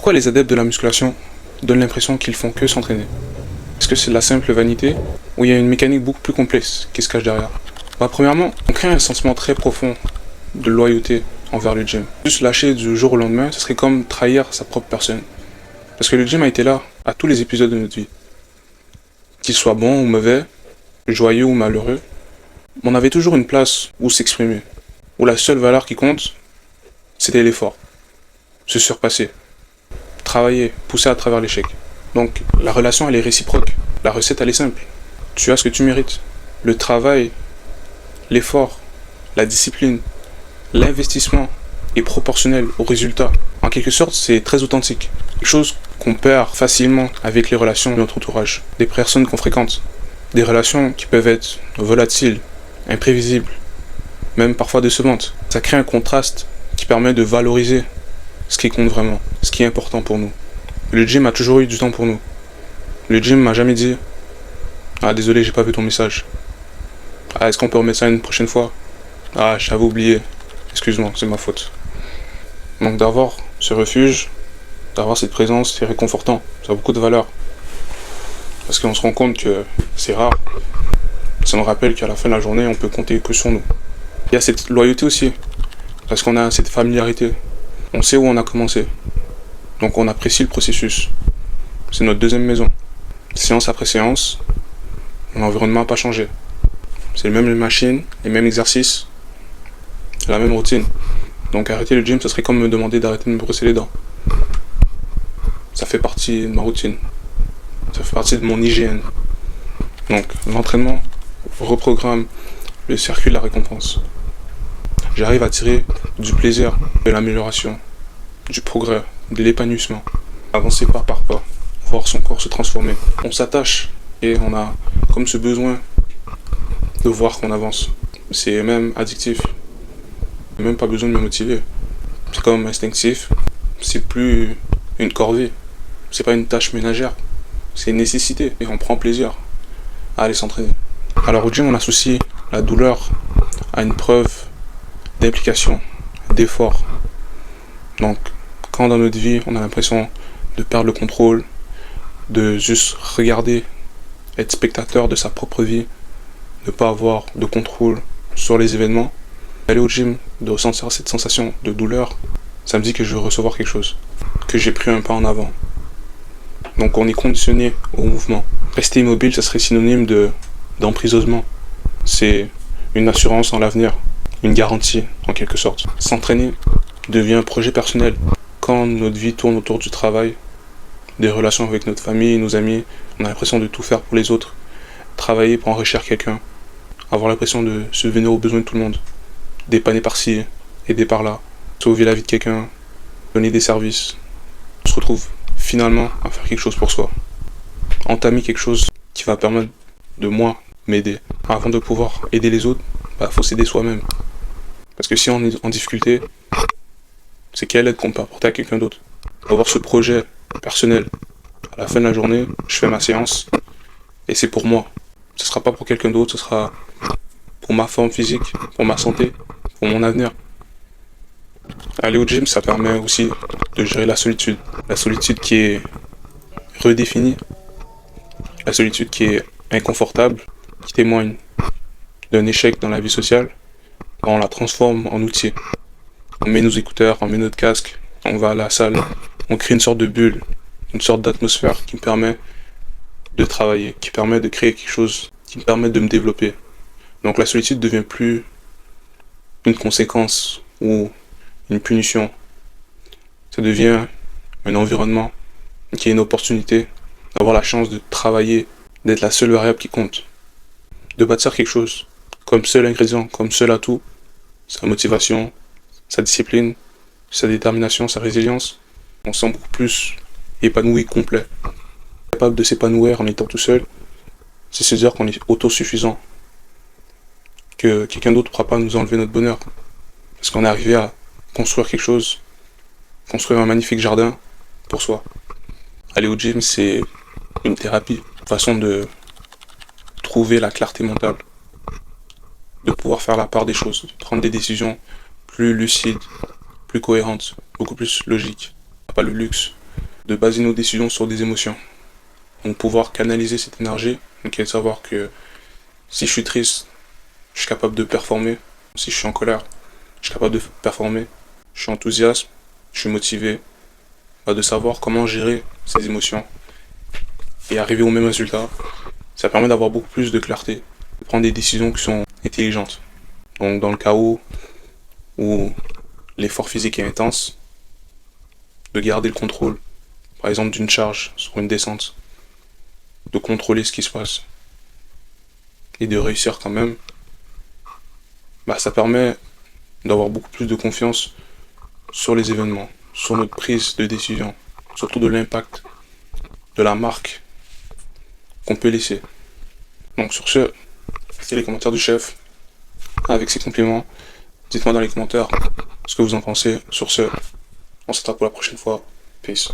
Pourquoi les adeptes de la musculation donnent l'impression qu'ils font que s'entraîner? Est-ce que c'est de la simple vanité ou il y a une mécanique beaucoup plus complexe qui se cache derrière? Premièrement, on crée un sentiment très profond de loyauté envers le gym. Juste lâcher du jour au lendemain, ce serait comme trahir sa propre personne. Parce que le gym a été là à tous les épisodes de notre vie. Qu'il soit bon ou mauvais, joyeux ou malheureux, on avait toujours une place où s'exprimer. Où la seule valeur qui compte, c'était l'effort. Se surpasser. Travailler, pousser à travers l'échec. Donc la relation elle est réciproque. La recette elle est simple. Tu as ce que tu mérites. Le travail, l'effort, la discipline, l'investissement est proportionnel au résultat. En quelque sorte, c'est très authentique. Quelque chose qu'on perd facilement avec les relations de notre entourage, des personnes qu'on fréquente. Des relations qui peuvent être volatiles, imprévisibles, même parfois décevantes. Ça crée un contraste qui permet de valoriser ce qui compte vraiment, ce qui est important pour nous. Le gym a toujours eu du temps pour nous. Le gym m'a jamais dit « Ah désolé, j'ai pas vu ton message. Ah, est-ce qu'on peut remettre ça une prochaine fois? Ah, j'avais oublié. Excuse-moi, c'est ma faute. » Donc d'avoir ce refuge, d'avoir cette présence, c'est réconfortant. Ça a beaucoup de valeur. Parce qu'on se rend compte que c'est rare. Ça nous rappelle qu'à la fin de la journée, on peut compter que sur nous. Il y a cette loyauté aussi. Parce qu'on a cette familiarité. On sait où on a commencé. Donc on apprécie le processus. C'est notre deuxième maison. Séance après séance, l'environnement n'a pas changé. C'est les mêmes machines, les mêmes exercices, la même routine. Donc arrêter le gym, ce serait comme me demander d'arrêter de me brosser les dents. Ça fait partie de ma routine. Ça fait partie de mon hygiène. Donc l'entraînement reprogramme le circuit de la récompense. J'arrive à tirer du plaisir, de l'amélioration, du progrès, de l'épanouissement. Avancer pas par pas, voir son corps se transformer. On s'attache et on a comme ce besoin de voir qu'on avance. C'est même addictif. Même pas besoin de me motiver. C'est comme instinctif. C'est plus une corvée. C'est pas une tâche ménagère. C'est une nécessité. Et on prend plaisir à aller s'entraîner. Alors au gym, on associe la douleur à une preuve d'implication, d'effort. Donc, quand dans notre vie, on a l'impression de perdre le contrôle, de juste regarder, être spectateur de sa propre vie, ne pas avoir de contrôle sur les événements, aller au gym, de ressentir cette sensation de douleur, ça me dit que je veux recevoir quelque chose, que j'ai pris un pas en avant. Donc on est conditionné au mouvement. Rester immobile, ça serait synonyme d'emprisonnement. C'est une assurance en l'avenir, une garantie en quelque sorte. S'entraîner devient un projet personnel. Quand notre vie tourne autour du travail, des relations avec notre famille, nos amis, on a l'impression de tout faire pour les autres. Travailler pour enrichir quelqu'un, avoir l'impression de subvenir aux besoins de tout le monde, dépanner par-ci, aider par-là, sauver la vie de quelqu'un, donner des services. On se retrouve finalement à faire quelque chose pour soi. Entamer quelque chose qui va permettre de moi m'aider. Avant de pouvoir aider les autres, faut s'aider soi-même. Parce que si on est en difficulté, c'est quelle aide qu'on peut apporter à quelqu'un d'autre. Avoir ce projet personnel. À la fin de la journée, je fais ma séance et c'est pour moi. Ce sera pas pour quelqu'un d'autre, ce sera pour ma forme physique, pour ma santé, pour mon avenir. Aller au gym, ça permet aussi de gérer la solitude. La solitude qui est redéfinie. La solitude qui est inconfortable, qui témoigne d'un échec dans la vie sociale. On la transforme en outil. On met nos écouteurs, on met notre casque, on va à la salle, on crée une sorte de bulle, une sorte d'atmosphère qui me permet de travailler, qui permet de créer quelque chose, qui me permet de me développer. Donc la solitude ne devient plus une conséquence ou une punition. Ça devient un environnement qui est une opportunité d'avoir la chance de travailler, d'être la seule variable qui compte. De bâtir quelque chose comme seul ingrédient, comme seul atout, sa motivation, sa discipline, sa détermination, sa résilience. On se sent beaucoup plus épanoui, complet. Capable de s'épanouir en étant tout seul, c'est se dire qu'on est autosuffisant. Que quelqu'un d'autre ne pourra pas nous enlever notre bonheur. Parce qu'on est arrivé à construire quelque chose, construire un magnifique jardin pour soi. Aller au gym, c'est une thérapie, une façon de trouver la clarté mentale, de pouvoir faire la part des choses, de prendre des décisions plus lucides, plus cohérentes, beaucoup plus logiques. Pas le luxe de baser nos décisions sur des émotions. Donc pouvoir canaliser cette énergie, donc et savoir que si je suis triste, je suis capable de performer. Si je suis en colère, je suis capable de performer. Je suis enthousiaste, je suis motivé. De savoir comment gérer ces émotions et arriver au même résultat, ça permet d'avoir beaucoup plus de clarté, de prendre des décisions qui sont intelligentes. Donc dans le cas où l'effort physique est intense, de garder le contrôle, par exemple d'une charge sur une descente, de contrôler ce qui se passe et de réussir quand même, ça permet d'avoir beaucoup plus de confiance sur les événements, sur notre prise de décision, surtout de l'impact, de la marque qu'on peut laisser. Donc sur ce, c'est les commentaires du chef avec ses compliments. Dites-moi dans les commentaires ce que vous en pensez. Sur ce, on se retrouve pour la prochaine fois. Peace.